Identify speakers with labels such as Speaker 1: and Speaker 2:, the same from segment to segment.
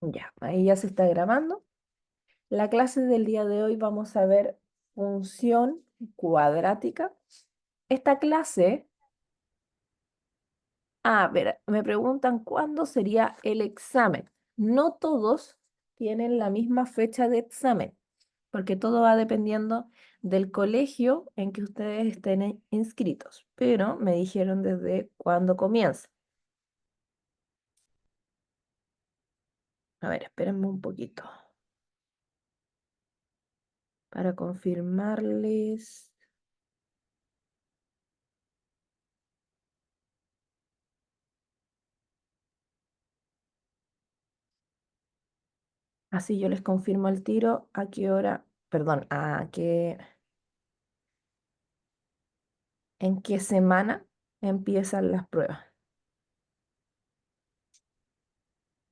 Speaker 1: Ya, ahí ya se está grabando. La clase del día de hoy vamos a ver función cuadrática. Esta clase, a ver, me preguntan cuándo sería el examen. No todos tienen la misma fecha de examen, porque todo va dependiendo del colegio en que ustedes estén inscritos, pero me dijeron desde cuándo comienza. A ver, espérenme un poquito para confirmarles. Así yo les confirmo al tiro a qué hora, perdón, en qué semana empiezan las pruebas.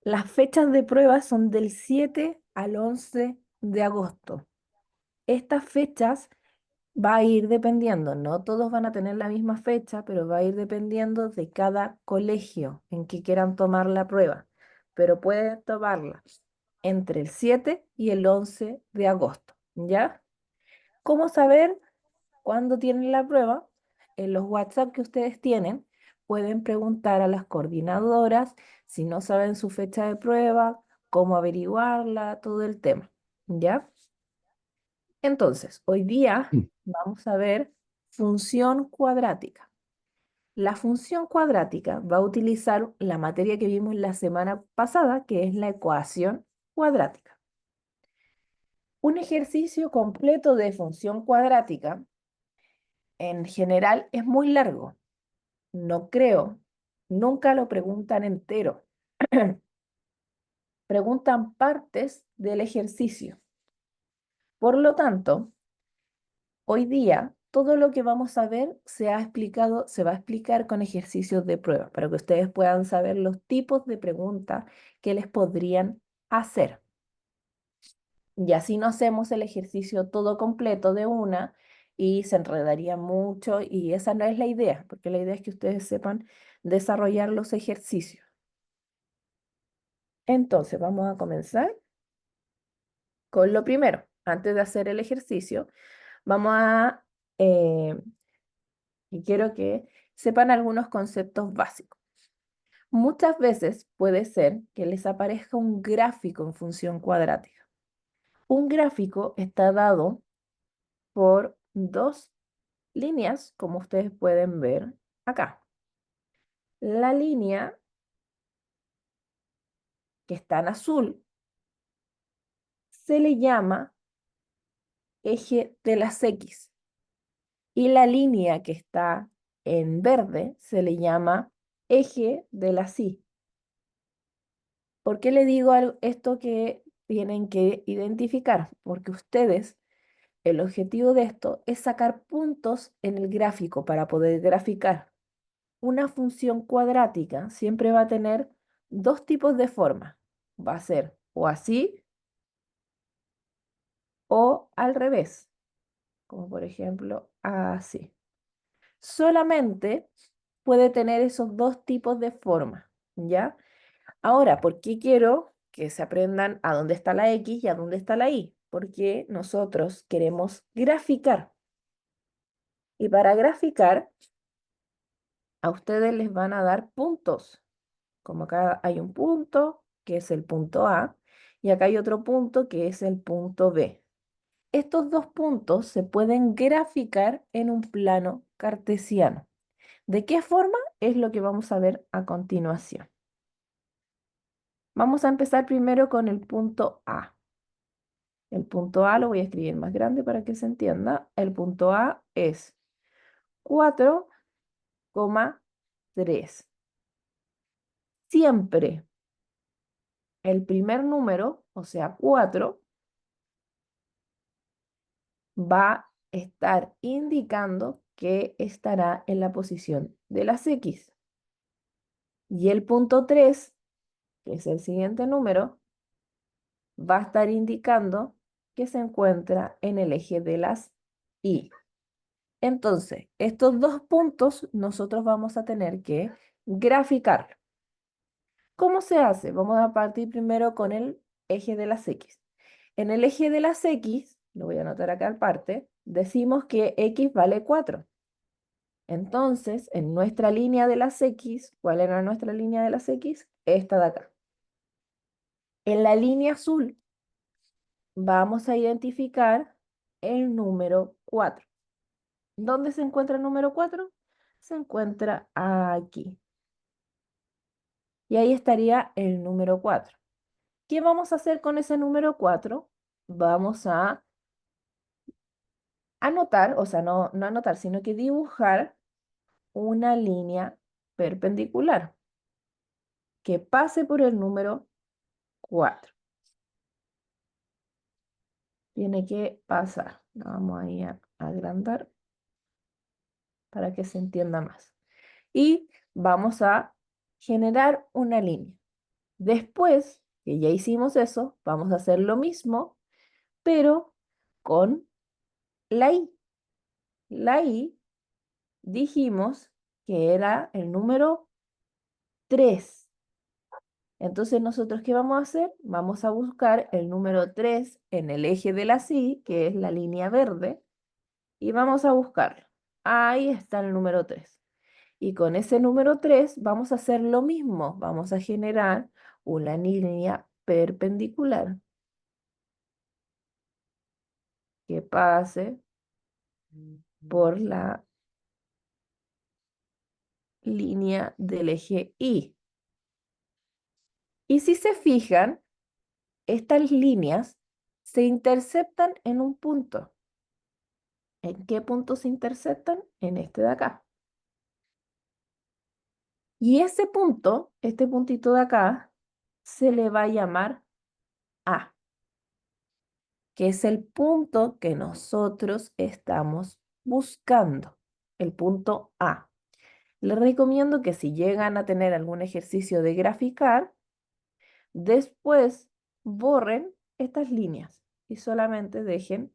Speaker 1: Las fechas de pruebas son del 7 al 11 de agosto. Estas fechas va a ir dependiendo, no todos van a tener la misma fecha, pero va a ir dependiendo de cada colegio en que quieran tomar la prueba. Pero pueden tomarla entre el 7 y el 11 de agosto, ¿ya? ¿Cómo saber cuando tienen la prueba? En los WhatsApp que ustedes tienen, pueden preguntar a las coordinadoras si no saben su fecha de prueba, cómo averiguarla, todo el tema, ¿ya? Entonces, hoy día
Speaker 2: Mm.
Speaker 1: vamos a ver función cuadrática. La función cuadrática va a utilizar la materia que vimos la semana pasada, que es la ecuación cuadrática. Un ejercicio completo de función cuadrática en general es muy largo. No creo, nunca lo preguntan entero. Preguntan partes del ejercicio. Por lo tanto, hoy día todo lo que vamos a ver se va a explicar con ejercicios de prueba para que ustedes puedan saber los tipos de preguntas que les podrían hacer. Y así no hacemos el ejercicio todo completo de una y se enredaría mucho y esa no es la idea, porque la idea es que ustedes sepan desarrollar los ejercicios. Entonces, vamos a comenzar con lo primero. Antes de hacer el ejercicio, vamos a, eh, y quiero que sepan algunos conceptos básicos. Muchas veces puede ser que les aparezca un gráfico en función cuadrática. Un gráfico está dado por dos líneas, como ustedes pueden ver acá. La línea que está en azul se le llama eje de las X y la línea que está en verde se le llama eje de las Y. ¿Por qué le digo esto que tienen que identificar? Porque ustedes, el objetivo de esto es sacar puntos en el gráfico para poder graficar. Una función cuadrática siempre va a tener dos tipos de forma. Va a ser o así o al revés, como por ejemplo así. Solamente puede tener esos dos tipos de forma, ¿ya? Ahora, ¿por qué quiero que se aprendan a dónde está la X y a dónde está la Y? Porque nosotros queremos graficar. Y para graficar, a ustedes les van a dar puntos. Como acá hay un punto, que es el punto A, y acá hay otro punto, que es el punto B. Estos dos puntos se pueden graficar en un plano cartesiano. ¿De qué forma? Es lo que vamos a ver a continuación. Vamos a empezar primero con el punto A. El punto A lo voy a escribir más grande para que se entienda. El punto A es 4,3. Siempre el primer número, o sea, 4, va a estar indicando que estará en la posición de las X. Y el punto 3, que es el siguiente número, va a estar indicando que se encuentra en el eje de las Y. Entonces, estos dos puntos nosotros vamos a tener que graficar. ¿Cómo se hace? Vamos a partir primero con el eje de las X. En el eje de las X, lo voy a anotar acá aparte, decimos que X vale 4. Entonces, en nuestra línea de las X, ¿cuál era nuestra línea de las X? Esta de acá. En la línea azul vamos a identificar el número 4. ¿Dónde se encuentra el número 4? Se encuentra aquí. Y ahí estaría el número 4. ¿Qué vamos a hacer con ese número 4? Vamos a anotar, o sea, no anotar, sino que dibujar una línea perpendicular que pase por el número 4. Tiene que pasar. Vamos ahí a agrandar para que se entienda más. Y vamos a generar una línea. Después que ya hicimos eso, vamos a hacer lo mismo, pero con la I. La I dijimos que era el número 3. Entonces, ¿nosotros qué vamos a hacer? Vamos a buscar el número 3 en el eje de la Y, que es la línea verde, y vamos a buscarlo. Ahí está el número 3. Y con ese número 3 vamos a hacer lo mismo. Vamos a generar una línea perpendicular que pase por la línea del eje Y. Y si se fijan, estas líneas se interceptan en un punto. ¿En qué punto se interceptan? En este de acá. Y ese punto, este puntito de acá, se le va a llamar A, que es el punto que nosotros estamos buscando, el punto A. Les recomiendo que si llegan a tener algún ejercicio de graficar, después borren estas líneas y solamente dejen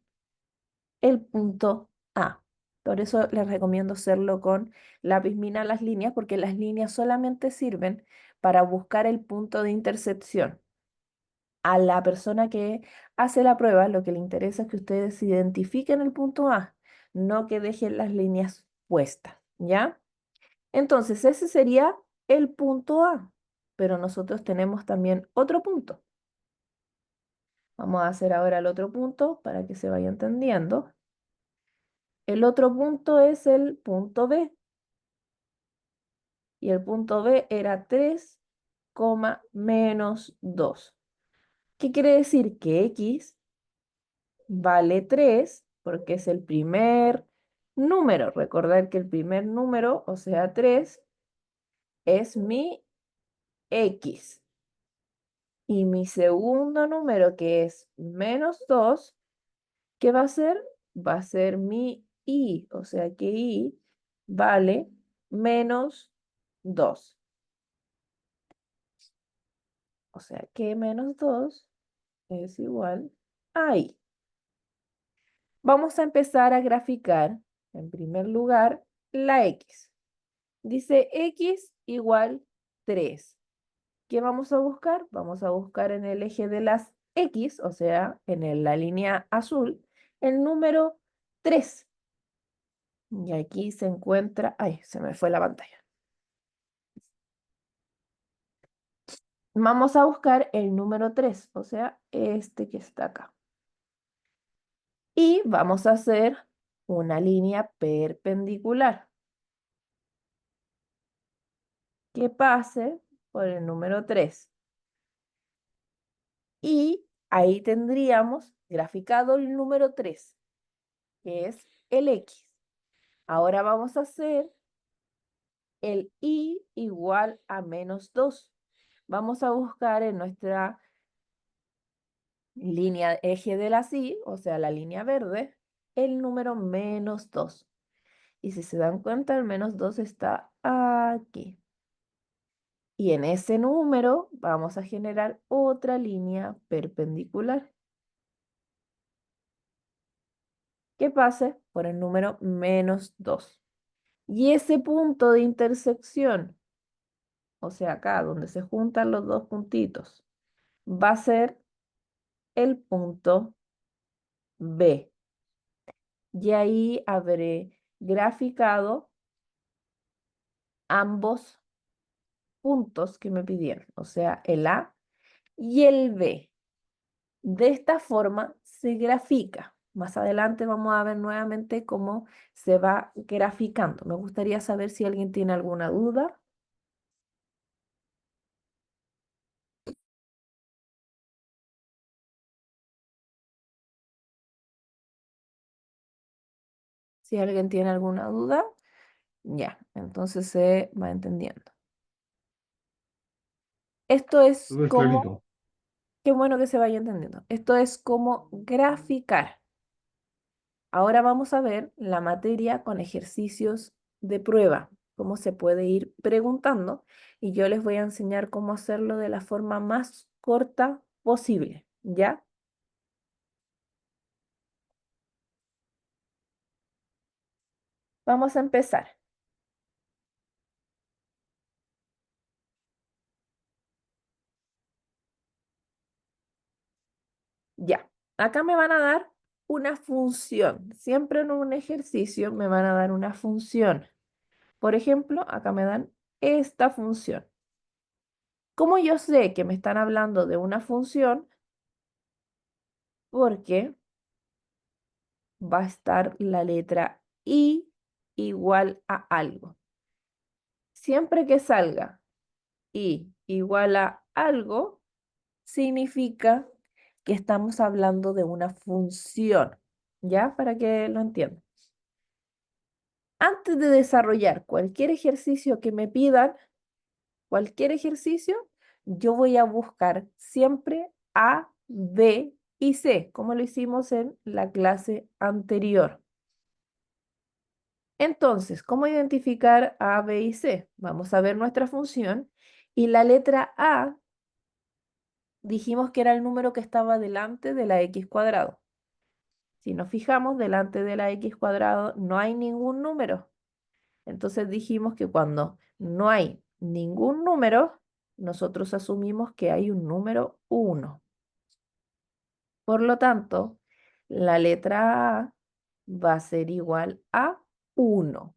Speaker 1: el punto A. Por eso les recomiendo hacerlo con lápiz mina las líneas, porque las líneas solamente sirven para buscar el punto de intersección. A la persona que hace la prueba, lo que le interesa es que ustedes identifiquen el punto A, no que dejen las líneas puestas, ¿ya? Entonces, ese sería el punto A, pero nosotros tenemos también otro punto. Vamos a hacer ahora el otro punto para que se vaya entendiendo. El otro punto es el punto B. Y el punto B era 3, menos 2. ¿Qué quiere decir? Que X vale 3 porque es el primer número. Recordar que el primer número, o sea 3, es mi X. Y mi segundo número, que es menos 2, ¿qué va a ser? Va a ser mi Y. O sea que Y vale menos 2. O sea que menos 2 es igual a I. Vamos a empezar a graficar, en primer lugar, la X. Dice X igual 3. ¿Qué vamos a buscar? Vamos a buscar en el eje de las X, o sea, la línea azul, el número 3. Y aquí se encuentra, ay, se me fue la pantalla. Vamos a buscar el número 3, o sea, este que está acá. Y vamos a hacer una línea perpendicular que pase por el número 3. Y ahí tendríamos graficado el número 3, que es el X. Ahora vamos a hacer el Y igual a menos 2. Vamos a buscar en nuestra línea eje de la Y, o sea, la línea verde, el número menos 2. Y si se dan cuenta, el menos 2 está aquí. Y en ese número vamos a generar otra línea perpendicular que pase por el número menos 2. Y ese punto de intersección o sea, acá donde se juntan los dos puntitos, va a ser el punto B. Y ahí habré graficado ambos puntos que me pidieron, o sea, el A y el B. De esta forma se grafica. Más adelante vamos a ver nuevamente cómo se va graficando. Me gustaría saber si alguien tiene alguna duda. Si alguien tiene alguna duda, ya, entonces se va entendiendo. Esto es
Speaker 2: Todo es
Speaker 1: como,
Speaker 2: clarito.
Speaker 1: qué bueno que se vaya entendiendo. Esto es como graficar. Ahora vamos a ver la materia con ejercicios de prueba, cómo se puede ir preguntando y yo les voy a enseñar cómo hacerlo de la forma más corta posible, ¿ya? Vamos a empezar, ya. Acá me van a dar una función. Siempre en un ejercicio me van a dar una función. Por ejemplo, acá me dan esta función. ¿Cómo yo sé que me están hablando de una función? Porque va a estar la letra I igual a algo. Siempre que salga I igual a algo, significa que estamos hablando de una función, ¿ya? Para que lo entiendan. Antes de desarrollar cualquier ejercicio que me pidan, cualquier ejercicio, yo voy a buscar siempre A, B y C, como lo hicimos en la clase anterior. Entonces, ¿cómo identificar A, B y C? Vamos a ver nuestra función y la letra A dijimos que era el número que estaba delante de la x cuadrado. Si nos fijamos, delante de la x cuadrado no hay ningún número. Entonces dijimos que cuando no hay ningún número, nosotros asumimos que hay un número 1. Por lo tanto, la letra A va a ser igual a 1.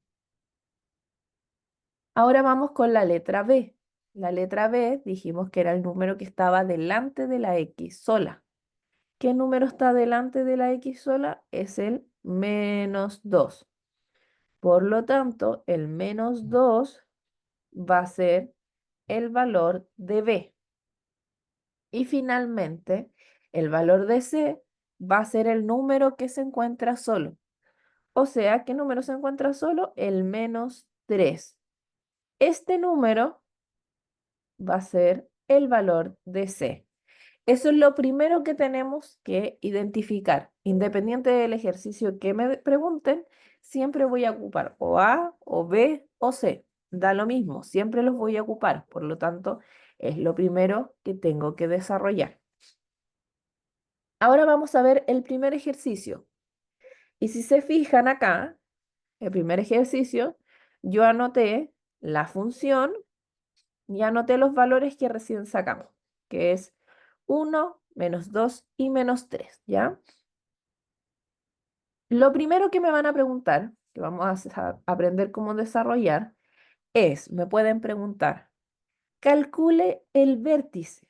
Speaker 1: Ahora vamos con la letra B. La letra B dijimos que era el número que estaba delante de la X sola. ¿Qué número está delante de la X sola? Es el -2. Por lo tanto, el -2 va a ser el valor de B. Y finalmente, el valor de C va a ser el número que se encuentra solo. O sea, ¿qué número se encuentra solo? El -3. Este número va a ser el valor de C. Eso es lo primero que tenemos que identificar. Independiente del ejercicio que me pregunten, siempre voy a ocupar o A, o B, o C. Da lo mismo, siempre los voy a ocupar. Por lo tanto, es lo primero que tengo que desarrollar. Ahora vamos a ver el primer ejercicio. Y si se fijan acá, el primer ejercicio, yo anoté la función y anoté los valores que recién sacamos, que es 1, -2 y -3, ¿ya? Lo primero que me van a preguntar, que vamos a aprender cómo desarrollar, es, me pueden preguntar, calcule el vértice.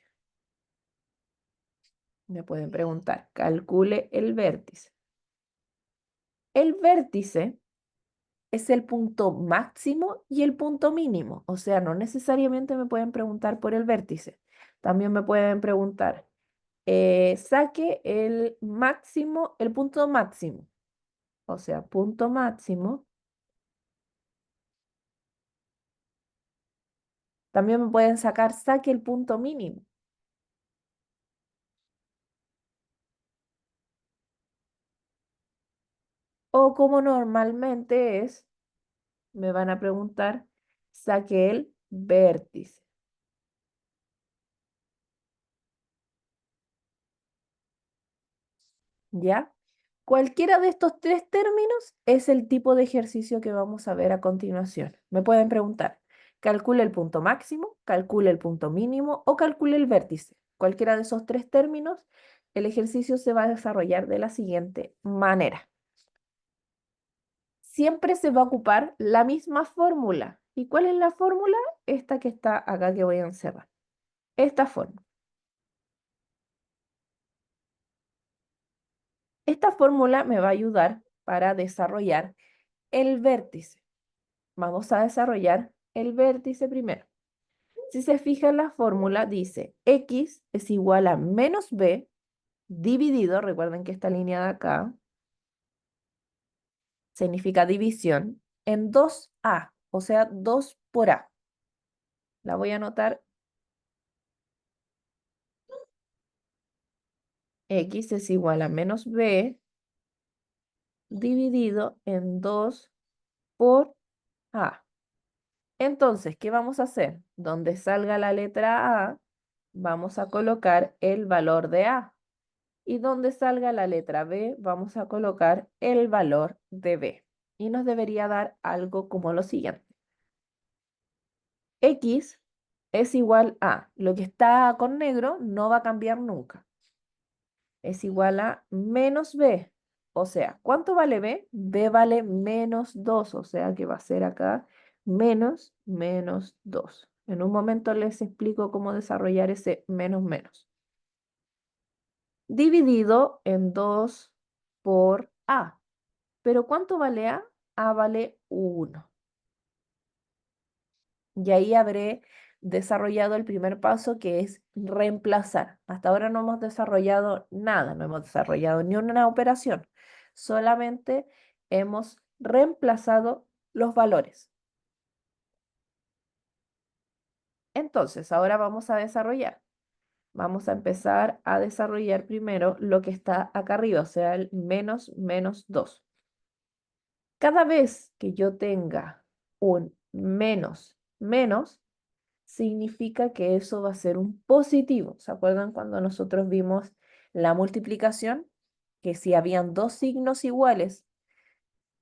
Speaker 1: Me pueden preguntar, calcule el vértice. El vértice es el punto máximo y el punto mínimo. O sea, no necesariamente me pueden preguntar por el vértice. También me pueden preguntar, saque el máximo, el punto máximo. O sea, punto máximo. También me pueden saque el punto mínimo. O como normalmente es, me van a preguntar, saque el vértice. ¿Ya? Cualquiera de estos tres términos es el tipo de ejercicio que vamos a ver a continuación. Me pueden preguntar, Calcule el punto máximo, calcule el punto mínimo o calcule el vértice. Cualquiera de esos tres términos, el ejercicio se va a desarrollar de la siguiente manera. Siempre se va a ocupar la misma fórmula. ¿Y cuál es la fórmula? Esta que está acá que voy a encerrar. Esta fórmula. Esta fórmula me va a ayudar para desarrollar el vértice. Vamos a desarrollar el vértice primero. Si se fija en la fórmula, dice x es igual a menos b dividido, recuerden que esta línea de acá significa división, en 2a, o sea, 2 por a. La voy a anotar. X es igual a menos b dividido en 2 por a. Entonces, ¿qué vamos a hacer? Donde salga la letra a, vamos a colocar el valor de a. Y donde salga la letra b, vamos a colocar el valor de b. Y nos debería dar algo como lo siguiente. X es igual a, lo que está con negro no va a cambiar nunca. Es igual a menos b. O sea, ¿cuánto vale b? B vale menos 2, o sea que va a ser acá menos 2. En un momento les explico cómo desarrollar ese menos menos. Dividido en 2 por a. ¿Pero cuánto vale a? A vale 1. Y ahí habré desarrollado el primer paso, que es reemplazar. Hasta ahora no hemos desarrollado nada, no hemos desarrollado ni una operación. Solamente hemos reemplazado los valores. Entonces, ahora vamos a desarrollar. Vamos a empezar a desarrollar primero lo que está acá arriba, o sea, el menos 2. Cada vez que yo tenga un menos, significa que eso va a ser un positivo. ¿Se acuerdan cuando nosotros vimos la multiplicación? Que si habían dos signos iguales,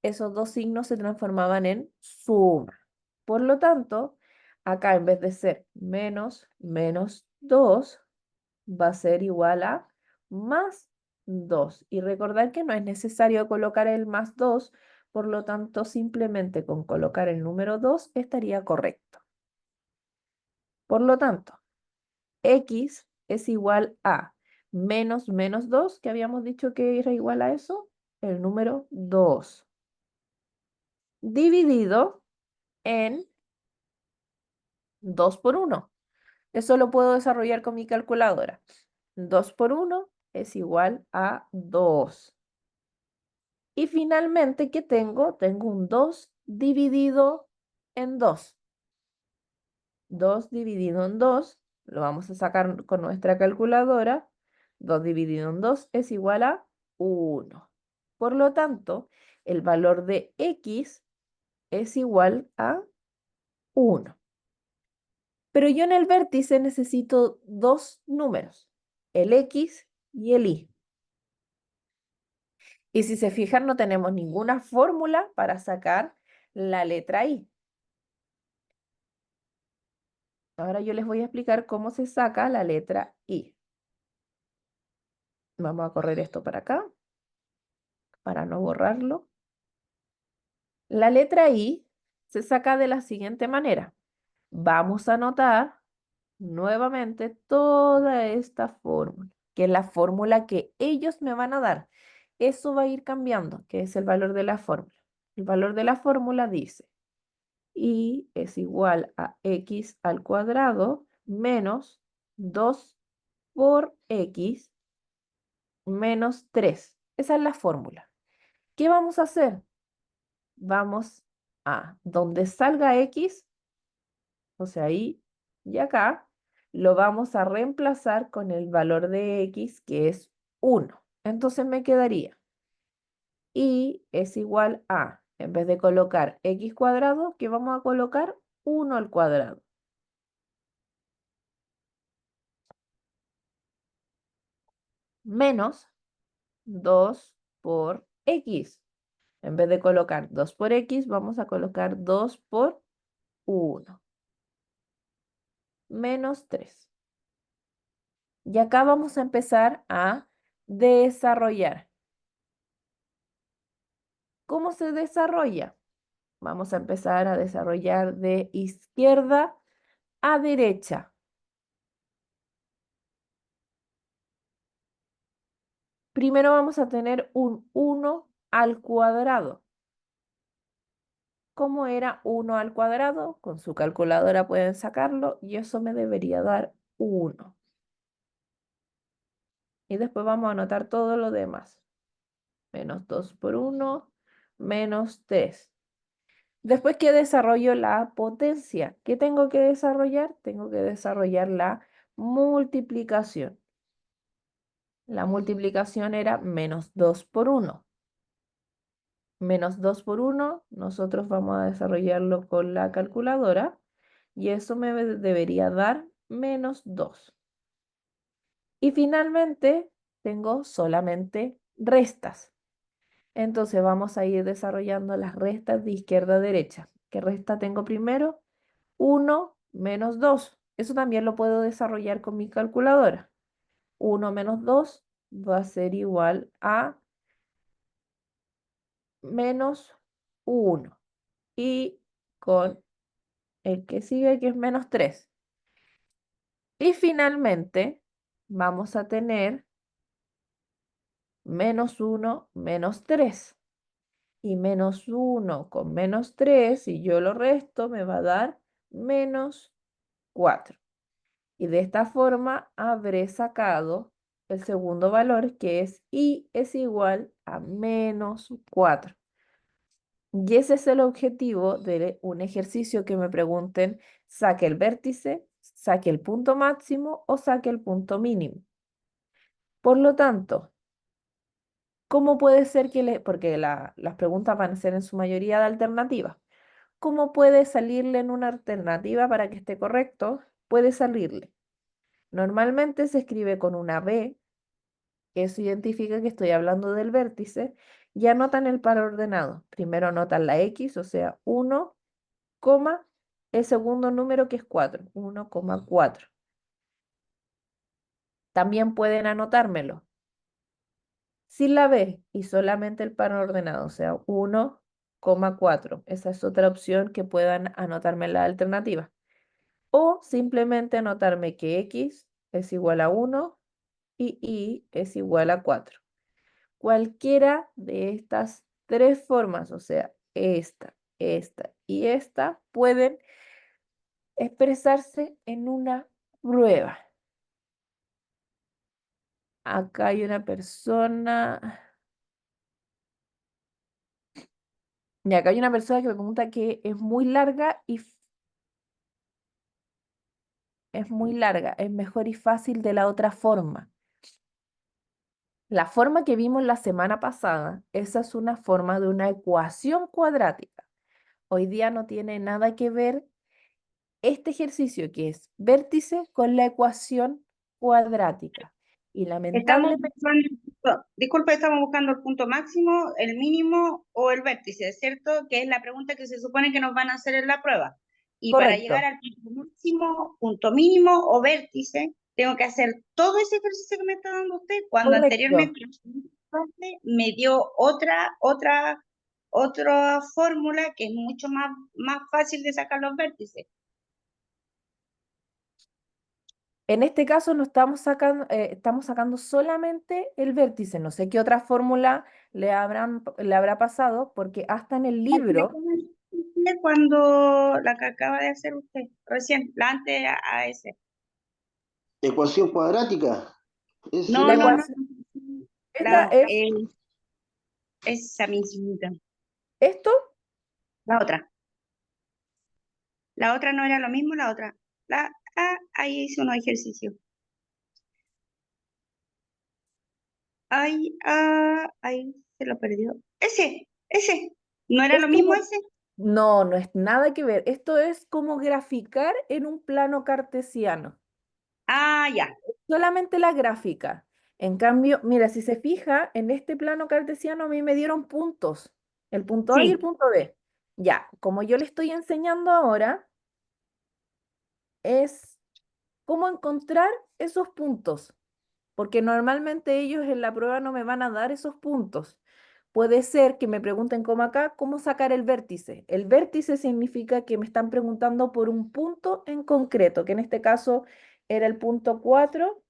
Speaker 1: esos dos signos se transformaban en suma. Por lo tanto, acá en vez de ser menos 2, va a ser igual a más 2. Y recordar que no es necesario colocar el más 2, por lo tanto, simplemente con colocar el número 2 estaría correcto. Por lo tanto, x es igual a menos 2, que habíamos dicho que era igual a eso, el número 2, dividido en 2 por 1. Eso lo puedo desarrollar con mi calculadora. 2 por 1 es igual a 2. Y finalmente, ¿qué tengo? Tengo un 2 dividido en 2. 2 dividido en 2, lo vamos a sacar con nuestra calculadora. 2 dividido en 2 es igual a 1. Por lo tanto, el valor de x es igual a 1. Pero yo en el vértice necesito dos números, el x y el y. Y si se fijan, no tenemos ninguna fórmula para sacar la letra y. Ahora yo les voy a explicar cómo se saca la letra i. Vamos a correr esto para acá, para no borrarlo. La letra I se saca de la siguiente manera. Vamos a anotar nuevamente toda esta fórmula, que es la fórmula que ellos me van a dar. Eso va a ir cambiando, que es el valor de la fórmula. El valor de la fórmula dice I es igual a x al cuadrado menos 2 por x menos 3. Esa es la fórmula. ¿Qué vamos a hacer? Vamos a donde salga x, o sea, ahí y acá, lo vamos a reemplazar con el valor de x, que es 1. Entonces me quedaría y es igual a, en vez de colocar x cuadrado, ¿qué vamos a colocar? 1 al cuadrado. Menos 2 por x. En vez de colocar 2 por x, vamos a colocar 2 por 1. menos 3. Y acá vamos a empezar a desarrollar. ¿Cómo se desarrolla? Vamos a empezar a desarrollar de izquierda a derecha. Primero vamos a tener un 1 al cuadrado. ¿Cómo era 1 al cuadrado? Con su calculadora pueden sacarlo y eso me debería dar 1. Y después vamos a anotar todo lo demás. Menos 2 por 1, menos 3. Después que desarrollo la potencia, ¿qué tengo que desarrollar? Tengo que desarrollar la multiplicación. La multiplicación era menos 2 por 1. Menos 2 por 1, nosotros vamos a desarrollarlo con la calculadora y eso me debería dar menos 2. Y finalmente tengo solamente restas. Entonces vamos a ir desarrollando las restas de izquierda a derecha. ¿Qué resta tengo primero? 1 menos 2. Eso también lo puedo desarrollar con mi calculadora. 1 menos 2 va a ser igual a menos 1. Y con el que sigue, que es menos 3. Y finalmente vamos a tener menos 1 menos 3. Y menos 1 con menos 3, si yo lo resto, me va a dar menos 4. Y de esta forma habré sacado el segundo valor, que es y es igual a menos 4. Y ese es el objetivo de un ejercicio que me pregunten, saque el vértice, saque el punto máximo o saque el punto mínimo. Por lo tanto, ¿cómo puede ser porque las preguntas van a ser en su mayoría de alternativas? ¿Cómo puede salirle en una alternativa para que esté correcto? Puede salirle. Normalmente se escribe con una B, que eso identifica que estoy hablando del vértice, y anotan el par ordenado. Primero anotan la X, o sea, 1, coma, el segundo número que es 4, 1,4. También pueden anotármelo sin la B y solamente el par ordenado, o sea, 1,4. Esa es otra opción que puedan anotarme en la alternativa. O simplemente anotarme que X es igual a 1 y Y es igual a 4. Cualquiera de estas tres formas, o sea, esta y esta, pueden expresarse en una prueba. Acá hay una persona, y acá hay una persona que me pregunta que es muy larga y es muy larga, es mejor y fácil de la otra forma. La forma que vimos la semana pasada, esa es una forma de una ecuación cuadrática. Hoy día no tiene nada que ver este ejercicio que es vértice con la ecuación cuadrática. Y
Speaker 2: Estamos
Speaker 1: lamentablemente,
Speaker 2: buscando, disculpe, estamos buscando el punto máximo, el mínimo o el vértice, ¿cierto? Que es la pregunta que se supone que nos van a hacer en la prueba. Y para llegar
Speaker 1: correcto,
Speaker 2: al punto máximo, punto mínimo o vértice, tengo que hacer todo ese ejercicio que me está dando usted, cuando
Speaker 1: correcto.
Speaker 2: anteriormente me dio otra fórmula que es mucho más fácil de sacar los vértices.
Speaker 1: En este caso no estamos sacando solamente el vértice. No sé qué otra fórmula le habrá pasado, porque hasta en el libro,
Speaker 2: Cuando la que acaba de hacer usted, recién, la antes a ese.
Speaker 3: Ecuación cuadrática, ese
Speaker 2: No,
Speaker 1: la
Speaker 2: no,
Speaker 3: era.
Speaker 2: no.
Speaker 1: ecuación, esta
Speaker 2: La,
Speaker 1: es
Speaker 2: esa mismita.
Speaker 1: esto,
Speaker 2: La otra. La otra no era lo mismo, la otra. Ahí hice unos ejercicios. Ahí se lo perdió. Ese. ¿No era lo
Speaker 1: esto
Speaker 2: mismo
Speaker 1: no,
Speaker 2: ese?
Speaker 1: no es nada que ver. Esto es como graficar en un plano cartesiano.
Speaker 2: Ah, ya.
Speaker 1: Solamente la gráfica. En cambio, mira, si se fija, en este plano cartesiano a mí me dieron puntos, el punto A y el
Speaker 2: Sí.
Speaker 1: punto B. Ya, como yo le estoy enseñando ahora, es cómo encontrar esos puntos, porque normalmente ellos en la prueba no me van a dar esos puntos. Puede ser que me pregunten como acá, ¿cómo sacar el vértice? El vértice significa que me están preguntando por un punto en concreto, que en este caso era el punto 4,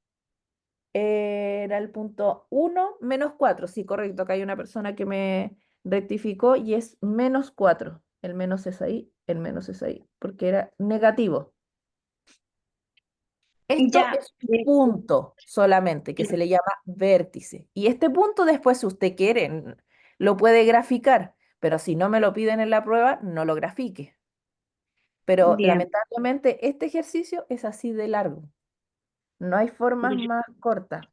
Speaker 1: era el punto 1, menos 4. Sí, correcto, acá hay una persona que me rectificó y es menos 4. El menos es ahí, el menos es ahí, porque era negativo. Esto
Speaker 2: Ya,
Speaker 1: es un punto solamente, que se le llama vértice. Y este punto después, si usted quiere, lo puede graficar, pero si no me lo piden en la prueba, no lo grafique. Pero
Speaker 2: bien.
Speaker 1: lamentablemente este ejercicio es así de largo. No hay formas más cortas.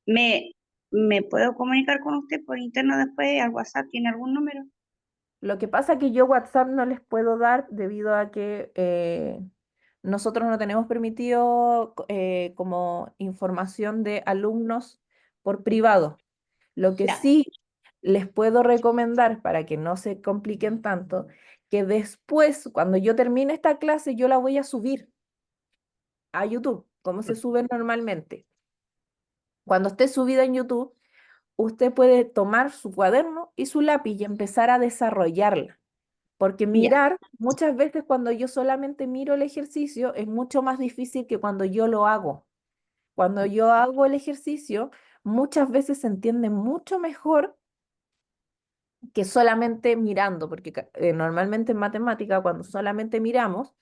Speaker 2: ¿Me, me puedo comunicar con usted por interno después al WhatsApp? ¿Tiene algún número?
Speaker 1: Lo que pasa es que yo WhatsApp no les puedo dar debido a que nosotros no tenemos permitido como información de alumnos por privado. Lo que
Speaker 2: Ya,
Speaker 1: sí les puedo recomendar para que no se compliquen tanto, que después, cuando yo termine esta clase, yo la voy a subir a YouTube, como se sube normalmente. Cuando esté subida en YouTube, usted puede tomar su cuaderno y su lápiz y empezar a desarrollarla. Porque
Speaker 2: ya,
Speaker 1: mirar, muchas veces cuando yo solamente miro el ejercicio, es mucho más difícil que cuando yo lo hago. Cuando yo hago el ejercicio, muchas veces se entiende mucho mejor que solamente mirando, porque normalmente en matemática, cuando solamente miramos,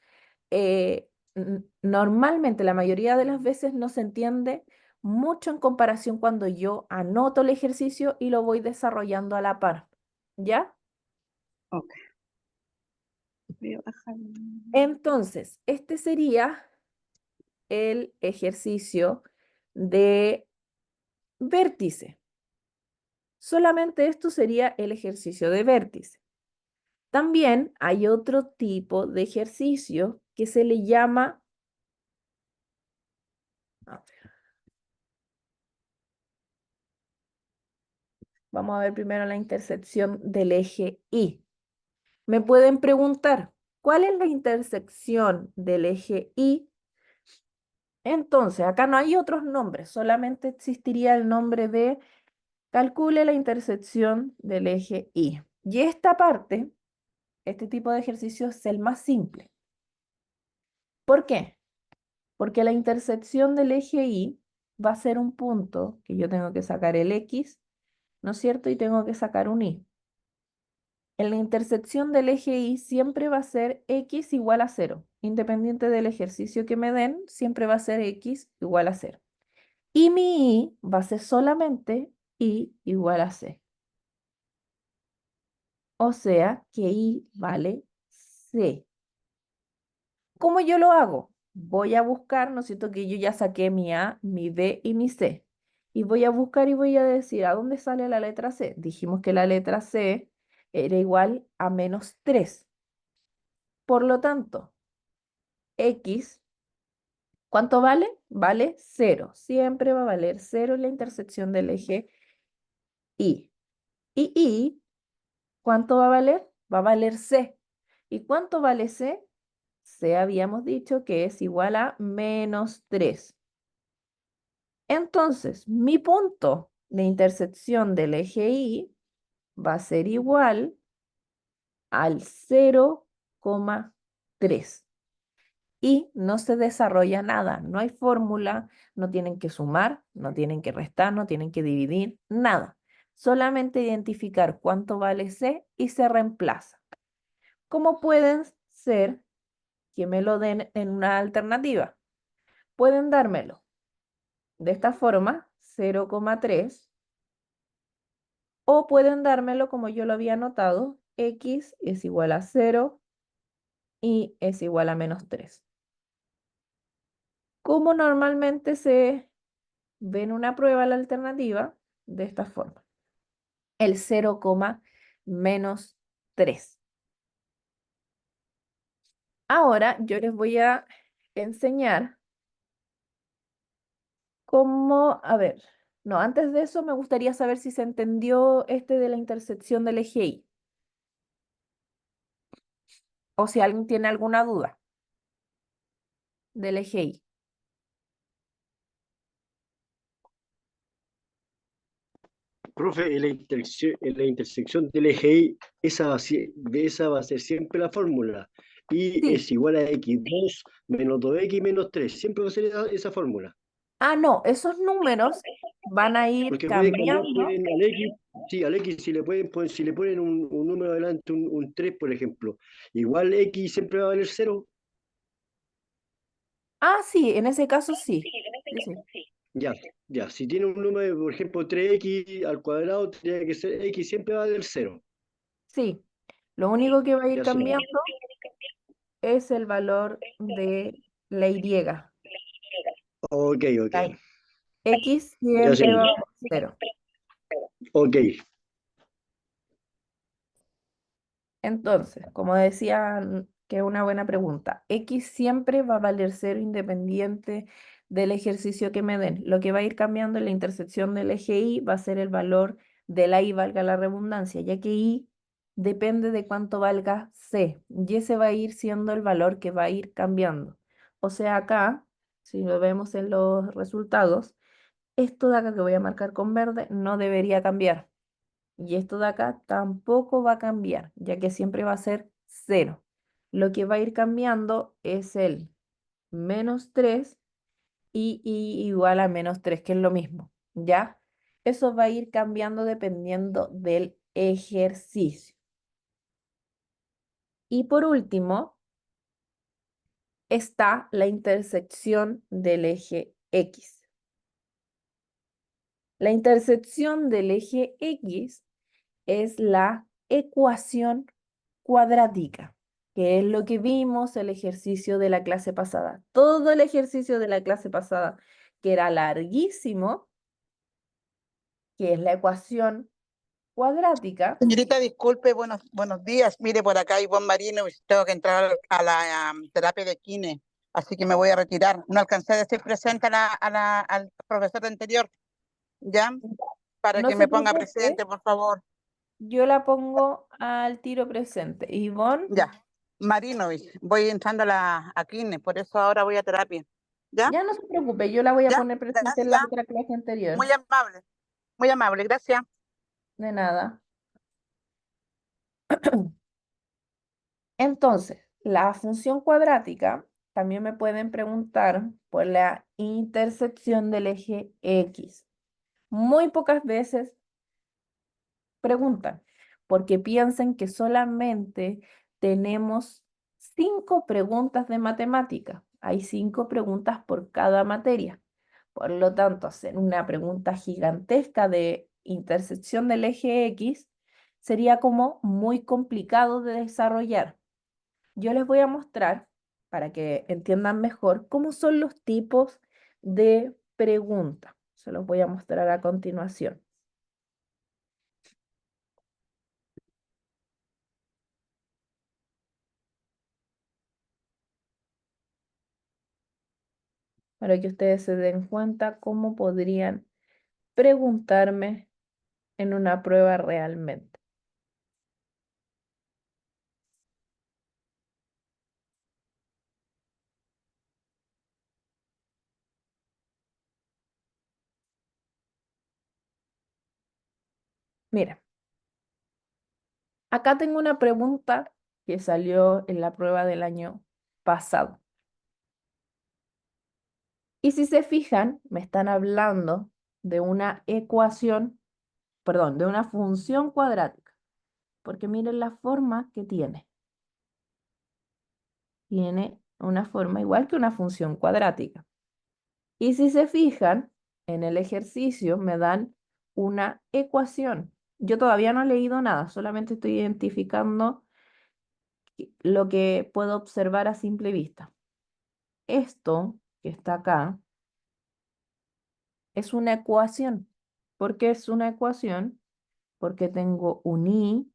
Speaker 1: normalmente la mayoría de las veces no se entiende mucho en comparación cuando yo anoto el ejercicio y lo voy desarrollando a la par. ¿Ya?
Speaker 2: ok. Voy a bajar.
Speaker 1: Entonces, este sería el ejercicio de vértice. Solamente esto sería el ejercicio de vértice. También hay otro tipo de ejercicio que se le llama, a ver, vamos a ver primero la intersección del eje Y. Me pueden preguntar, ¿cuál es la intersección del eje Y? Entonces, acá no hay otros nombres, solamente existiría el nombre de calcule la intersección del eje Y. Y esta parte, este tipo de ejercicio es el más simple. ¿Por qué? Porque la intersección del eje Y va a ser un punto que yo tengo que sacar el X, ¿no es cierto? Y tengo que sacar un Y. En la intersección del eje Y siempre va a ser X igual a 0. Independiente del ejercicio que me den, siempre va a ser X igual a 0. Y mi Y va a ser solamente Y igual a C. O sea que Y vale C. ¿Cómo yo lo hago? Voy a buscar, ¿no es cierto? Que yo ya saqué mi A, mi B y mi C. Y voy a buscar y voy a decir, ¿a dónde sale la letra C? Dijimos que la letra C era igual a menos 3. Por lo tanto, X, ¿cuánto vale? Vale 0. Siempre va a valer 0 en la intersección del eje Y. Y Y, ¿cuánto va a valer? Va a valer C. ¿Y cuánto vale C? C habíamos dicho que es igual a menos 3. Entonces, mi punto de intersección del eje Y va a ser igual al 0,3. Y no se desarrolla nada, no hay fórmula, no tienen que sumar, no tienen que restar, no tienen que dividir, nada. Solamente identificar cuánto vale C y se reemplaza. ¿Cómo pueden ser que me lo den en una alternativa? Pueden dármelo de esta forma, 0,3, o pueden dármelo como yo lo había anotado, X es igual a 0 y es igual a menos 3. Como normalmente se ve en una prueba la alternativa, de esta forma, el 0, menos 3. Ahora yo les voy a enseñar cómo, a ver, no, antes de eso me gustaría saber si se entendió este de la intersección del eje Y, o si alguien tiene alguna duda del eje Y.
Speaker 4: Profe, en la intersección del eje Y, esa va a ser siempre la fórmula. Y
Speaker 1: Sí.
Speaker 4: es igual a x2 menos 2x menos 3. Siempre va a ser esa fórmula.
Speaker 1: Ah, no, esos números van a ir
Speaker 4: Porque pueden cambiar,
Speaker 1: cambiando.
Speaker 4: al X, sí, al X si le ponen un número adelante, un 3, por ejemplo, igual X siempre va a valer 0.
Speaker 1: Ah, sí, en ese caso sí. Sí, sí.
Speaker 4: Ya, ya. Si tiene un número, por ejemplo, 3x al cuadrado, tendría que ser X siempre va a valer 0.
Speaker 1: Sí. Lo único que va a ir
Speaker 4: Ya sé.
Speaker 1: cambiando es el valor de la Y.
Speaker 4: Ok, ok.
Speaker 1: La X
Speaker 4: Ya sé.
Speaker 1: siempre va a valer 0.
Speaker 4: Ok.
Speaker 1: Entonces, como decía, que es una buena pregunta, X siempre va a valer 0 independiente del ejercicio que me den. Lo que va a ir cambiando en la intersección del eje Y va a ser el valor de la Y, valga la redundancia, ya que Y depende de cuánto valga C, y ese va a ir siendo el valor que va a ir cambiando. O sea, acá, si lo vemos en los resultados, esto de acá que voy a marcar con verde no debería cambiar. Y esto de acá tampoco va a cambiar, ya que siempre va a ser 0. Lo que va a ir cambiando es el -3 y igual a -3, que es lo mismo, ¿ya? Eso va a ir cambiando dependiendo del ejercicio. Y por último, está la intersección del eje X. La intersección del eje X es la ecuación cuadrática, que es lo que vimos el ejercicio de la clase pasada. Todo el ejercicio de la clase pasada, que era larguísimo, que es la ecuación cuadrática.
Speaker 5: Señorita, disculpe, buenos días. Mire, por acá hay Juan Marino y tengo que entrar a la terapia de kine, así que me voy a retirar. No alcancé a decir presente al profesor anterior, ¿ya? Para
Speaker 1: No
Speaker 5: que
Speaker 1: se
Speaker 5: me ponga
Speaker 1: preocupe,
Speaker 5: presente, por favor.
Speaker 1: yo la pongo al tiro presente. Ivonne,
Speaker 5: Ya. Marinovich, voy entrando a kine, por eso ahora voy a terapia. ¿Ya?
Speaker 1: ya no se preocupe, yo la voy a
Speaker 5: ¿Ya?
Speaker 1: poner presente en la
Speaker 5: Gracias.
Speaker 1: otra clase anterior.
Speaker 5: Muy amable, gracias.
Speaker 1: De nada. Entonces, la función cuadrática también me pueden preguntar por la intersección del eje X. Muy pocas veces preguntan, porque piensan que solamente tenemos 5 preguntas de matemática. Hay 5 preguntas por cada materia. Por lo tanto, hacer una pregunta gigantesca de intersección del eje X sería como muy complicado de desarrollar. Yo les voy a mostrar, para que entiendan mejor, cómo son los tipos de preguntas. Se los voy a mostrar a continuación. Para que ustedes se den cuenta cómo podrían preguntarme en una prueba realmente. Mira, acá tengo una pregunta que salió en la prueba del año pasado. Y si se fijan, me están hablando de una ecuación, perdón, de una función cuadrática, porque miren la forma que tiene. Tiene una forma igual que una función cuadrática. Y si se fijan, en el ejercicio me dan una ecuación. Yo todavía no he leído nada, solamente estoy identificando lo que puedo observar a simple vista. Esto que está acá es una ecuación. ¿Por qué es una ecuación? Porque tengo un y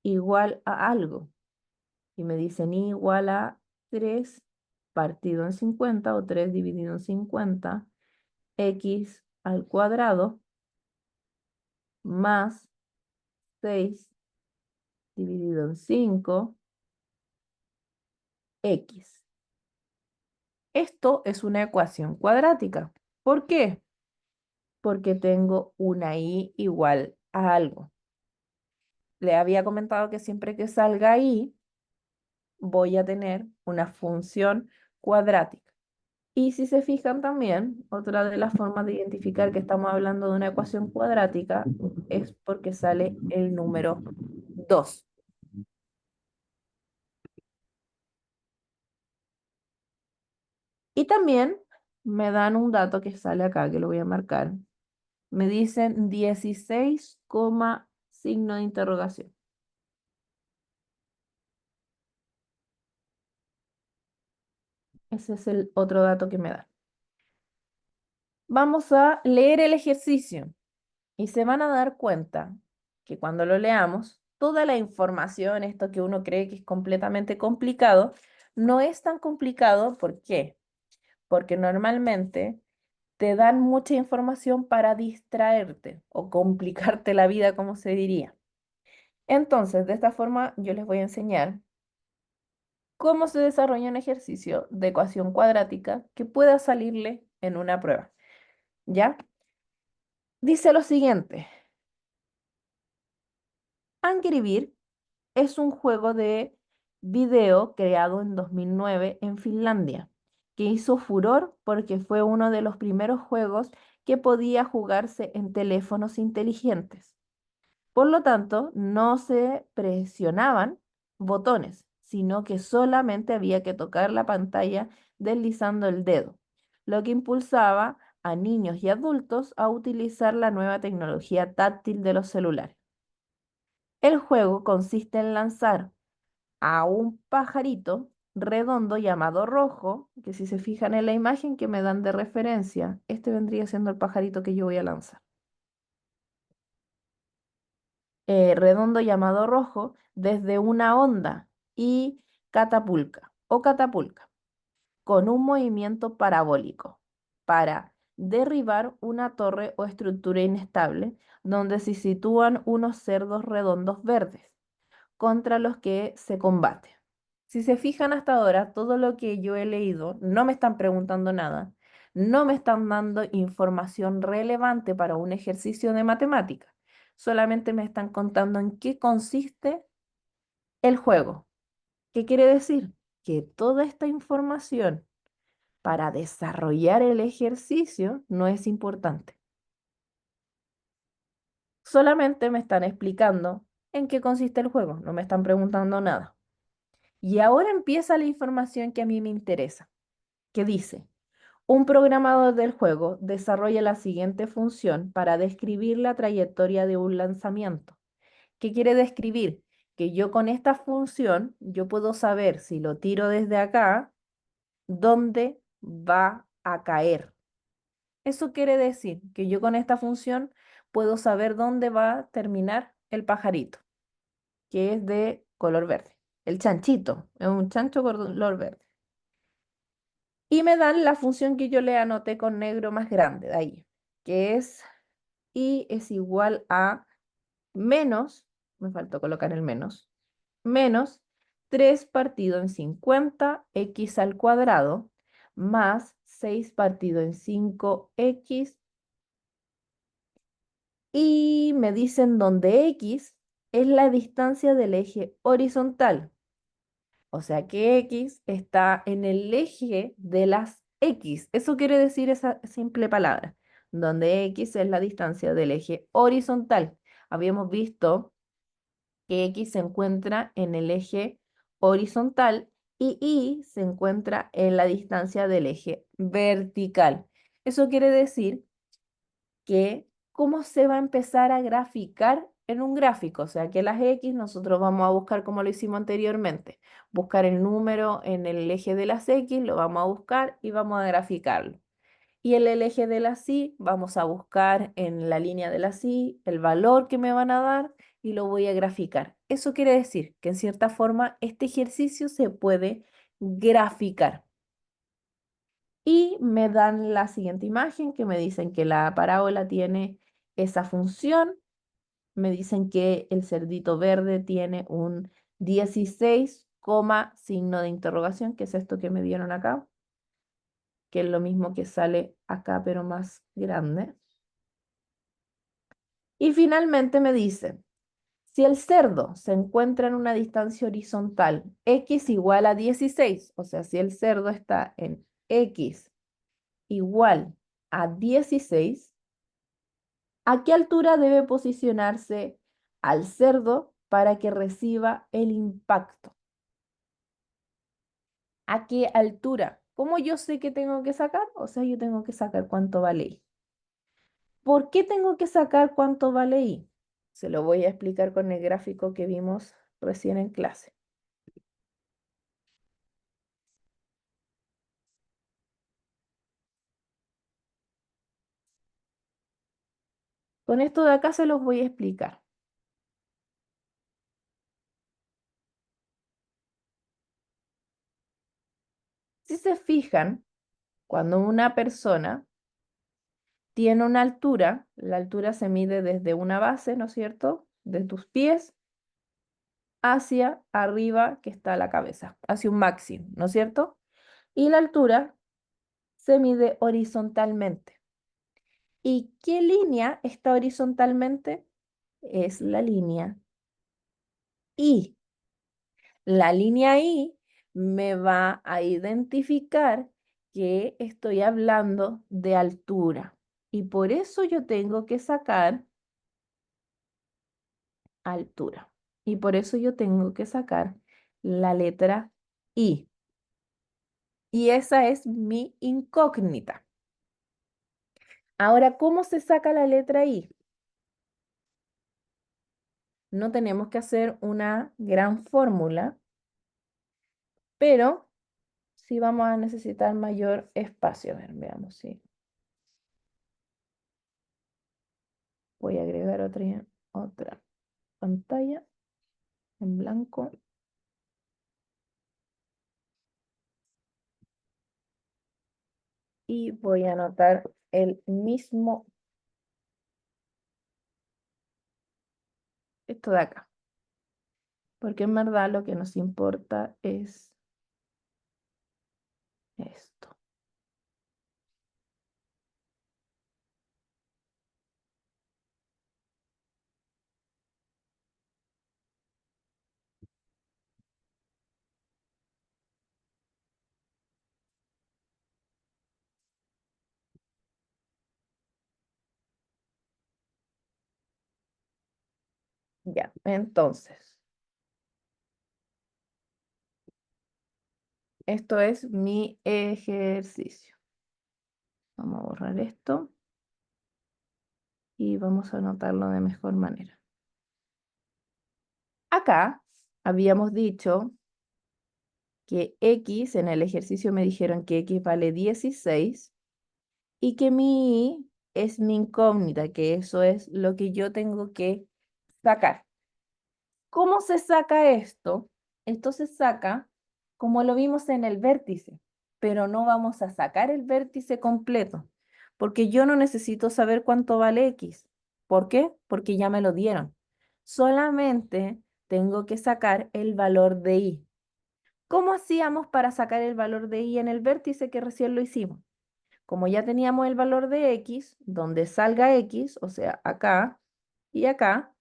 Speaker 1: igual a algo. Y me dicen y igual a 3 partido en 50 o 3 dividido en 50 x al cuadrado más 6 dividido en 5 x. Esto es una ecuación cuadrática. ¿Por qué? porque tengo una i igual a algo. Le había comentado que siempre que salga i, voy a tener una función cuadrática. Y si se fijan también, otra de las formas de identificar que estamos hablando de una ecuación cuadrática es porque sale el número 2. Y también me dan un dato que sale acá, que lo voy a marcar. Me dicen 16, signo de interrogación. Ese es el otro dato que me da. Vamos a leer el ejercicio y se van a dar cuenta que cuando lo leamos, toda la información, esto que uno cree que es completamente complicado, no es tan complicado. ¿Por qué? Porque normalmente te dan mucha información para distraerte o complicarte la vida, como se diría. Entonces, de esta forma, yo les voy a enseñar cómo se desarrolla un ejercicio de ecuación cuadrática que pueda salirle en una prueba. ¿Ya? Dice lo siguiente. Angry Bird es un juego de video creado en 2009 en Finlandia, que hizo furor porque fue uno de los primeros juegos que podía jugarse en teléfonos inteligentes. Por lo tanto, no se presionaban botones, sino que solamente había que tocar la pantalla deslizando el dedo, lo que impulsaba a niños y adultos a utilizar la nueva tecnología táctil de los celulares. El juego consiste en lanzar a un pajarito redondo llamado rojo, que si se fijan en la imagen que me dan de referencia, este vendría siendo el pajarito que yo voy a lanzar. Redondo llamado rojo desde una onda y catapulca con un movimiento parabólico para derribar una torre o estructura inestable donde se sitúan unos cerdos redondos verdes contra los que se combate. Si se fijan hasta ahora, todo lo que yo he leído, no me están preguntando nada, no me están dando información relevante para un ejercicio de matemática, solamente me están contando en qué consiste el juego. ¿Qué quiere decir? Que toda esta información para desarrollar el ejercicio no es importante. Solamente me están explicando en qué consiste el juego, no me están preguntando nada. Y ahora empieza la información que a mí me interesa, que dice, un programador del juego desarrolla la siguiente función para describir la trayectoria de un lanzamiento. ¿Qué quiere describir? Que yo con esta función, yo puedo saber si lo tiro desde acá, dónde va a caer. Eso quiere decir que yo con esta función puedo saber dónde va a terminar el pajarito, que es de color verde. El chanchito, es un chancho color verde. Y me dan la función que yo le anoté con negro más grande de ahí, que es i es igual a menos, me faltó colocar el menos 3 partido en 50 x al cuadrado más 6 partido en 5x, y me dicen donde x es la distancia del eje horizontal. O sea que x está en el eje de las x. Eso quiere decir esa simple palabra, donde x es la distancia del eje horizontal. Habíamos visto que x se encuentra en el eje horizontal y y se encuentra en la distancia del eje vertical. Eso quiere decir que cómo se va a empezar a graficar en un gráfico. O sea, que las X nosotros vamos a buscar como lo hicimos anteriormente. Buscar el número en el eje de las X, lo vamos a buscar y vamos a graficarlo. Y en el eje de las Y vamos a buscar en la línea de las Y el valor que me van a dar y lo voy a graficar. Eso quiere decir que en cierta forma este ejercicio se puede graficar. Y me dan la siguiente imagen que me dicen que la parábola tiene esa función. Me dicen que el cerdito verde tiene un 16, signo de interrogación, que es esto que me dieron acá, que es lo mismo que sale acá, pero más grande. Y finalmente me dicen, si el cerdo se encuentra en una distancia horizontal x igual a 16, o sea, si el cerdo está en x igual a 16, ¿a qué altura debe posicionarse al cerdo para que reciba el impacto? ¿A qué altura? ¿Cómo yo sé que tengo que sacar? O sea, yo tengo que sacar cuánto vale I. ¿Por qué tengo que sacar cuánto vale I? Se lo voy a explicar con el gráfico que vimos recién en clase. Con esto de acá se los voy a explicar. Si se fijan, cuando una persona tiene una altura, la altura se mide desde una base, ¿no es cierto? De tus pies hacia arriba que está la cabeza, hacia un máximo, ¿no es cierto? Y la altura se mide horizontalmente. ¿Y qué línea está horizontalmente? Es la línea I. La línea I me va a identificar que estoy hablando de altura. Y por eso yo tengo que sacar altura. Y por eso yo tengo que sacar la letra I. Y esa es mi incógnita. Ahora, ¿cómo se saca la letra I? No tenemos que hacer una gran fórmula, pero sí vamos a necesitar mayor espacio. A ver, veamos si voy a agregar otra pantalla en blanco. Y voy a anotar el mismo, esto de acá. Porque en verdad lo que nos importa es esto. Ya, entonces, esto es mi ejercicio. Vamos a borrar esto y vamos a anotarlo de mejor manera. Acá habíamos dicho que X, en el ejercicio me dijeron que X vale 16 y que mi Y es mi incógnita, que eso es lo que yo tengo que sacar. ¿Cómo se saca esto? Esto se saca como lo vimos en el vértice, pero no vamos a sacar el vértice completo, porque yo no necesito saber cuánto vale X. ¿Por qué? Porque ya me lo dieron. Solamente tengo que sacar el valor de Y. ¿Cómo hacíamos para sacar el valor de Y en el vértice que recién lo hicimos? Como ya teníamos el valor de X, donde salga X, o sea, acá y acá,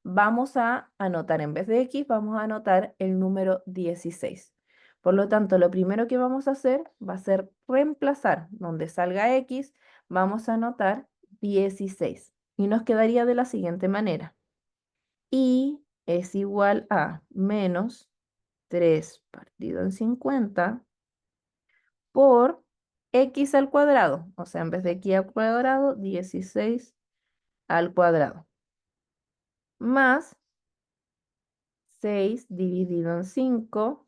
Speaker 1: vamos a anotar, en vez de X, vamos a anotar el número 16. Por lo tanto, lo primero que vamos a hacer va a ser reemplazar donde salga X, vamos a anotar 16. Y nos quedaría de la siguiente manera. Y es igual a menos 3 partido en 50 por X al cuadrado. O sea, en vez de X al cuadrado, 16 al cuadrado. Más 6 dividido en 5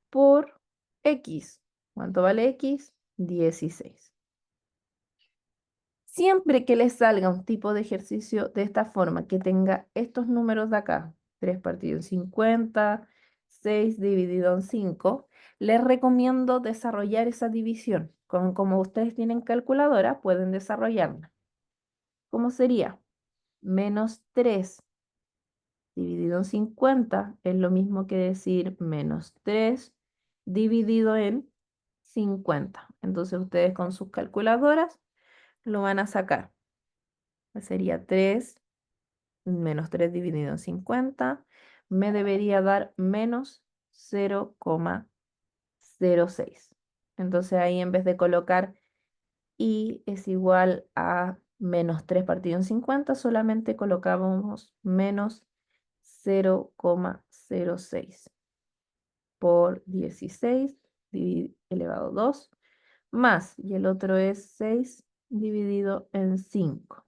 Speaker 1: por X. ¿Cuánto vale X? 16. Siempre que les salga un tipo de ejercicio de esta forma, que tenga estos números de acá, 3 partido en 50, 6 dividido en 5, les recomiendo desarrollar esa división. Como ustedes tienen calculadora, pueden desarrollarla. ¿Cómo sería? Menos 3 dividido en 50 es lo mismo que decir menos 3 dividido en 50. Entonces ustedes con sus calculadoras lo van a sacar. Sería 3 menos 3 dividido en 50. Me debería dar menos 0,06. Entonces ahí en vez de colocar y es igual a menos 3 partido en 50, solamente colocábamos menos 0,06 por 16 elevado a 2 más, y el otro es 6 dividido en 5.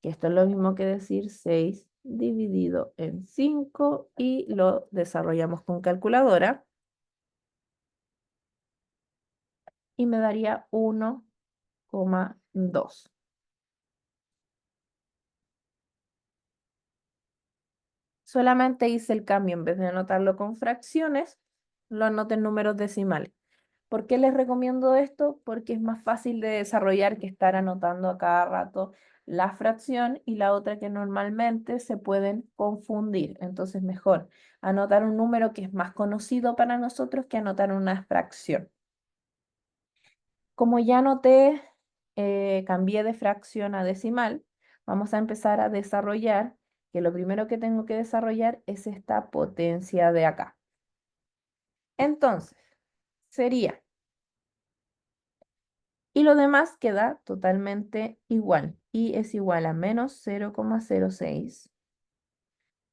Speaker 1: Y esto es lo mismo que decir 6 dividido en 5 y lo desarrollamos con calculadora. Y me daría 1,2. Solamente hice el cambio, en vez de anotarlo con fracciones, lo anoté en números decimales. ¿Por qué les recomiendo esto? Porque es más fácil de desarrollar que estar anotando a cada rato la fracción y la otra que normalmente se pueden confundir. Entonces mejor anotar un número que es más conocido para nosotros que anotar una fracción. Como ya anoté, cambié de fracción a decimal, vamos a empezar a desarrollar, que lo primero que tengo que desarrollar es esta potencia de acá. Entonces, sería, y lo demás queda totalmente igual, y es igual a menos 0,06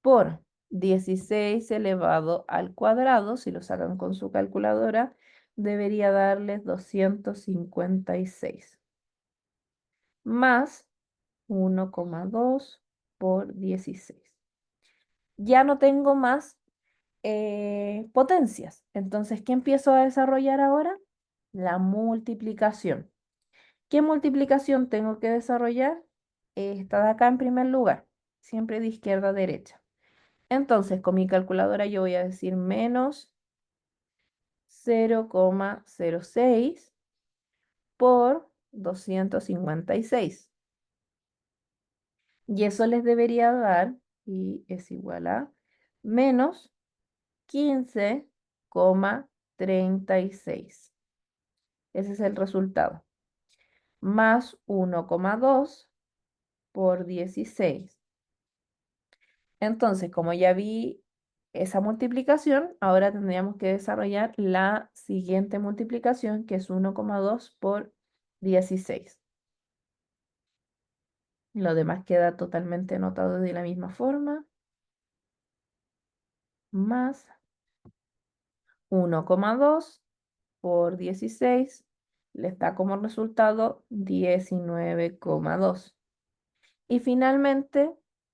Speaker 1: por 16 elevado al cuadrado, si lo sacan con su calculadora, debería darles 256. Más 1,2 por 16. Ya no tengo más potencias. Entonces, ¿qué empiezo a desarrollar ahora? La multiplicación. ¿Qué multiplicación tengo que desarrollar? Esta de acá en primer lugar, siempre de izquierda a derecha. Entonces, con mi calculadora yo voy a decir menos 0,06 por 256. Y eso les debería dar, y es igual a menos 15,36. Ese es el resultado. Más 1,2 por 16. Entonces, como ya vi esa multiplicación, ahora tendríamos que desarrollar la siguiente multiplicación, que es 1,2 por 16. Lo demás queda totalmente anotado de la misma forma. Más 1,2 por 16 les da como resultado 19,2. Y finalmente,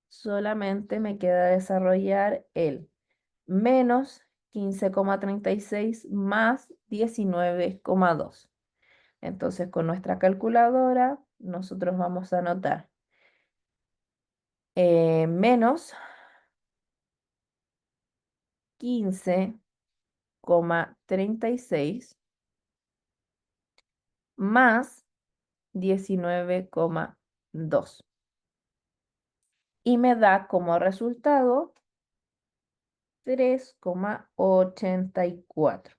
Speaker 1: solamente me queda desarrollar el menos 15,36 más 19,2. Entonces, con nuestra calculadora, nosotros vamos a anotar menos 15,36 más 19,2. Y me da como resultado 3,84.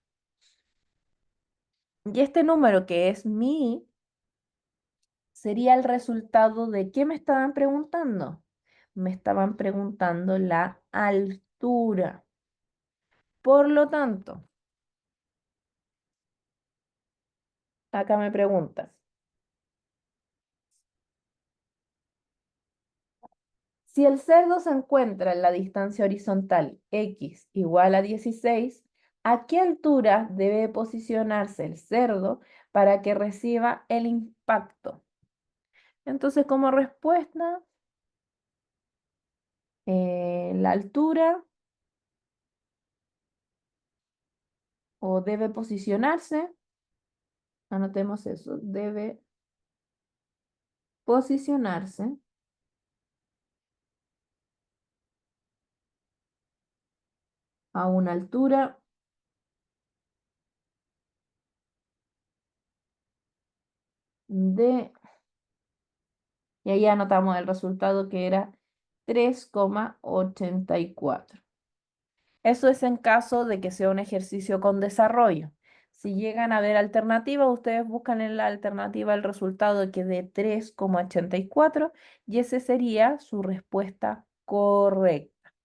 Speaker 1: Y este número que es mi, sería el resultado de ¿qué me estaban preguntando? Me estaban preguntando la altura. Por lo tanto, acá me preguntas, si el cerdo se encuentra en la distancia horizontal x igual a 16, ¿a qué altura debe posicionarse el cerdo para que reciba el impacto? Entonces, como respuesta, la altura o debe posicionarse, anotemos eso, debe posicionarse a una altura de, y ahí anotamos el resultado que era 3,84. Eso es en caso de que sea un ejercicio con desarrollo. Si llegan a ver alternativas, ustedes buscan en la alternativa el resultado que dé 3,84 y ese sería su respuesta correcta.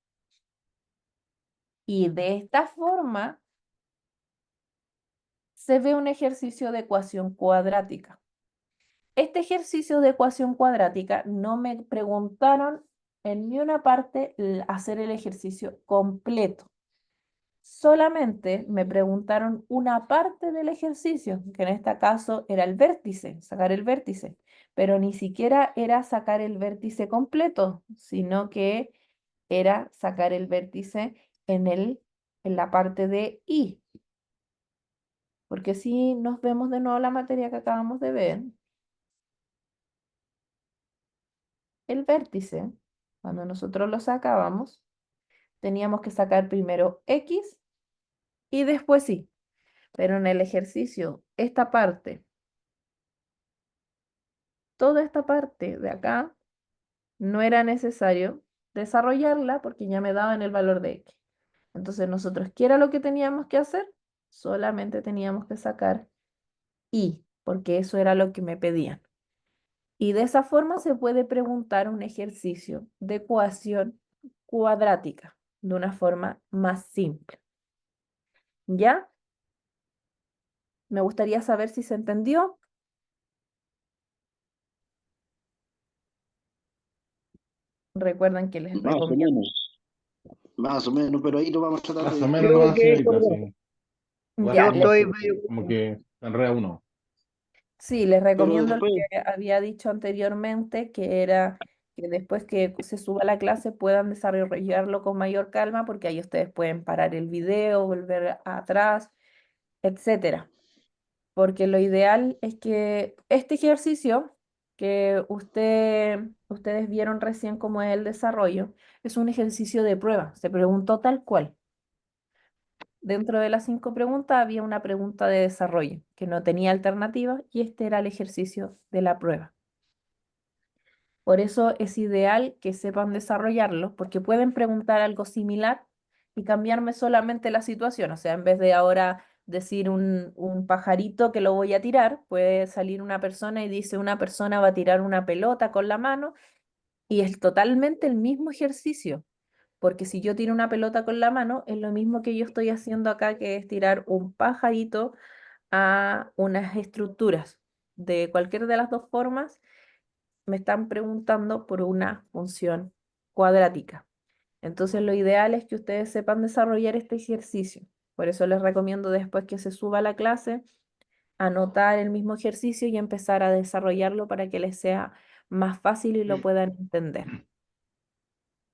Speaker 1: Y de esta forma se ve un ejercicio de ecuación cuadrática. Este ejercicio de ecuación cuadrática no me preguntaron en ni una parte hacer el ejercicio completo. Solamente me preguntaron una parte del ejercicio, que en este caso era el vértice, sacar el vértice, pero ni siquiera era sacar el vértice completo, sino que era sacar el vértice en la parte de Y. Porque si nos vemos de nuevo la materia que acabamos de ver, el vértice, cuando nosotros lo sacábamos, teníamos que sacar primero X y después Y. Pero en el ejercicio, esta parte, toda esta parte de acá, no era necesario desarrollarla porque ya me daban el valor de X. Entonces nosotros, ¿qué era lo que teníamos que hacer? Solamente teníamos que sacar Y, porque eso era lo que me pedían. Y de esa forma se puede preguntar un ejercicio de ecuación cuadrática de una forma más simple. ¿Ya? Me gustaría saber si se entendió. Recuerden que les
Speaker 3: Más o
Speaker 1: recomiendo.
Speaker 3: menos, pero ahí lo vamos a tratar
Speaker 6: Más
Speaker 3: de...
Speaker 6: o menos
Speaker 2: Yo
Speaker 6: nomás,
Speaker 2: que
Speaker 6: señorita, sí. Igual
Speaker 1: Ya,
Speaker 2: yo
Speaker 6: como,
Speaker 2: estoy medio
Speaker 6: como que se enreda uno.
Speaker 1: sí, les
Speaker 3: Pero
Speaker 1: recomiendo lo
Speaker 3: después,
Speaker 1: que había dicho anteriormente, que era que después que se suba la clase puedan desarrollarlo con mayor calma, porque ahí ustedes pueden parar el video, volver atrás, etcétera. Porque lo ideal es que este ejercicio que ustedes vieron recién como es el desarrollo, es un ejercicio de prueba. Se preguntó tal cual. Dentro de las 5 preguntas había una pregunta de desarrollo que no tenía alternativa y este era el ejercicio de la prueba. Por eso es ideal que sepan desarrollarlo, porque pueden preguntar algo similar y cambiarme solamente la situación. O sea, en vez de ahora decir un pajarito que lo voy a tirar, puede salir una persona y dice una persona va a tirar una pelota con la mano y es totalmente el mismo ejercicio. Porque si yo tiro una pelota con la mano, es lo mismo que yo estoy haciendo acá, que es tirar un pajarito a unas estructuras. De cualquier de las dos formas, me están preguntando por una función cuadrática. Entonces, lo ideal es que ustedes sepan desarrollar este ejercicio. Por eso les recomiendo después que se suba la clase, anotar el mismo ejercicio y empezar a desarrollarlo para que les sea más fácil y lo
Speaker 6: Sí,
Speaker 1: puedan entender.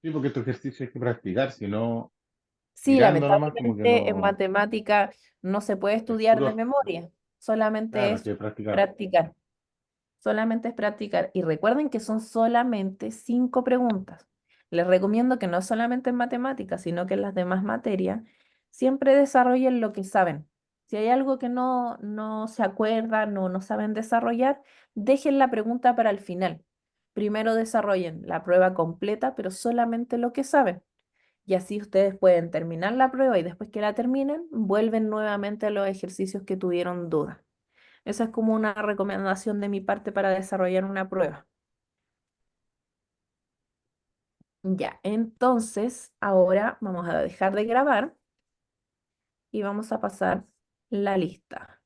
Speaker 6: sí, porque este ejercicio hay que practicar, si no,
Speaker 1: Sí,
Speaker 6: mirando nomás como que
Speaker 1: lamentablemente en
Speaker 6: no,
Speaker 1: matemática no se puede
Speaker 6: es
Speaker 1: estudiar de
Speaker 6: puro,
Speaker 1: memoria, solamente
Speaker 6: claro, hay
Speaker 1: es
Speaker 6: que practicar.
Speaker 1: practicar, solamente es practicar. Y recuerden que son solamente 5 preguntas. Les recomiendo que no solamente en matemáticas, sino que en las demás materias, siempre desarrollen lo que saben. Si hay algo que no se acuerdan o no saben desarrollar, dejen la pregunta para el final. Primero desarrollen la prueba completa, pero solamente lo que saben. Y así ustedes pueden terminar la prueba y después que la terminen, vuelven nuevamente a los ejercicios que tuvieron duda. Esa es como una recomendación de mi parte para desarrollar una prueba. Ya, entonces ahora vamos a dejar de grabar y vamos a pasar la lista.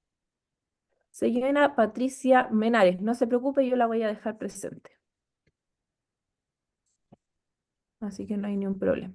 Speaker 1: Señora Patricia Menares, no se preocupe, yo la voy a dejar presente. Así que no hay ningún problema.